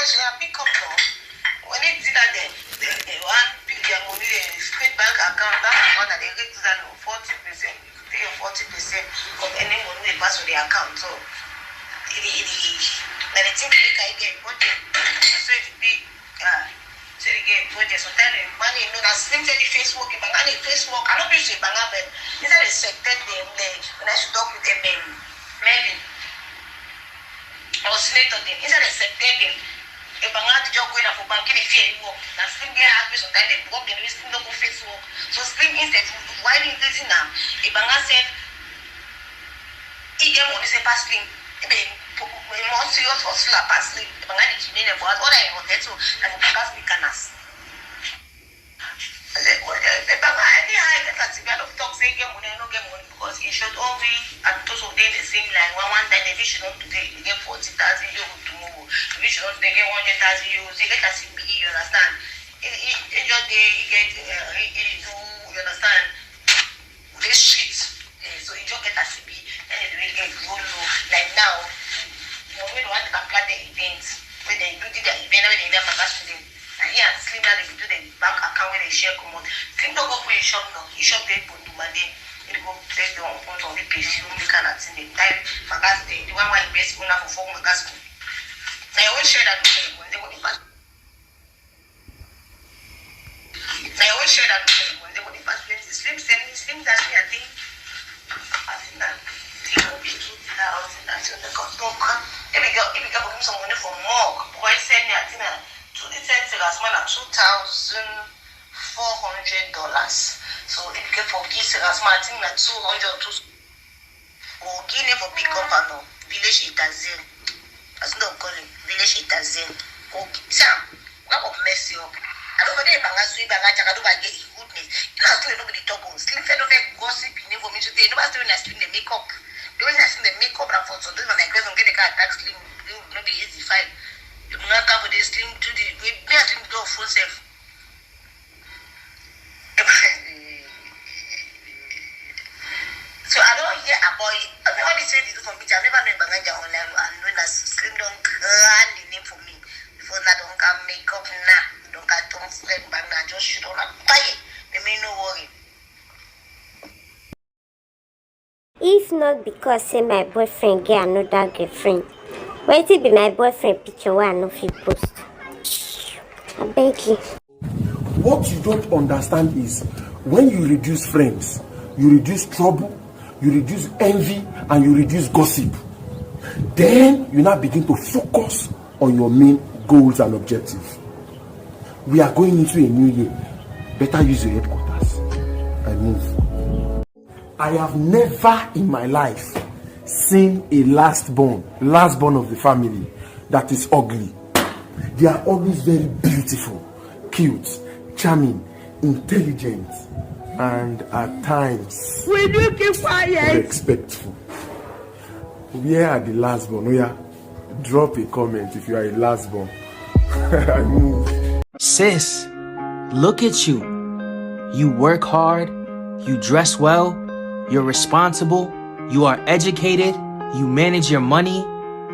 she pick up now. When they did that, they want pick their money, they straight bank account that they get that 40%, 40% of any money they pass on the account. So, then they think they can get budget. So it be, so they get budget. So tell them money, no, that's things that the face work, if I got a face work, I don't be sure if I got it. Instead they accepted them, when I should talk with them, maybe. Or senator them, instead they accepted them. If I got the job going for banking, if you work, that's still get happy, so that they work, they still don't go face work. So still instead, why didn't this now? If I got said, he get money, say pass slim. More serious for slap and sleep. The Bangladesh Chimney for us, what I wanted to, and the pass me canas. I said, well, the Bangladesh, I can't see a lot of talk saying get money, no get money, because it should all be at those of them the same line. One time, the vision of today, you get 40,000 euros tomorrow. The vision of today, get 100,000 euros, you get a CBE, you understand? It just day, you get, you understand? This shit. So you just get a CBE, and it will get low. Like now, when we want to plan the events, when they do the event, when they have a gas with them, and here and Slim now they do the bank account when they share common. Slim don't go for a shop now. He shop there for Monday. He go take the on front of the perfume, you cannot see the time. Magas the one why best owner for 4 magas. Now I will share that with them when they go to pass. Now I will share that with them when they go to pass places. Slim sending Slim that me I think that it will be 2,000 until the cost don't come. If we got some money for more, boy send me I think to the sense as well at $2,400. So if you get for Gis as well, I think that 200 or Guinea for pick up and village Itazin. As no calling village Itazin. Okay, Sam, what will mess you up? I don't know if I'm going to get goodness. You know, still nobody talk on Slim fed over gossip in for me today. Nobody's doing a Slim the makeup. The way I see the makeup and for so those when I go and get the car tax Slim, not be easy fine. You do not cover the Slim to the way Slim do full self. So I don't hear about it. I mean, all these things they do for me. I've never known Banganja online and known as Slim don't call the name for me. Before that don't come makeup now. Don't get Tom Fred back now. Just shoot on a buy it. They may no worry. If not because say my boyfriend get another girlfriend, wait till be my boyfriend picture where I no fit post. I beg you. What you don't understand is when you reduce friends, you reduce trouble, you reduce envy, and you reduce gossip. Then you now begin to focus on your main goals and objectives. We are going into a new year. Better use your headquarters and move. I have never in my life seen a last born of the family that is ugly. They are always very beautiful, cute, charming, intelligent, and at times will you keep quiet? Respectful. Where are the last born? Oh yeah, drop a comment if you are a last born. I move. Sis, look at you. You work hard, you dress well, you're responsible, you are educated, you manage your money,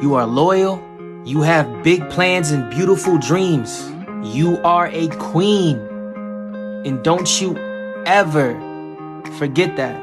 you are loyal, you have big plans and beautiful dreams. You are a queen. And don't you ever forget that.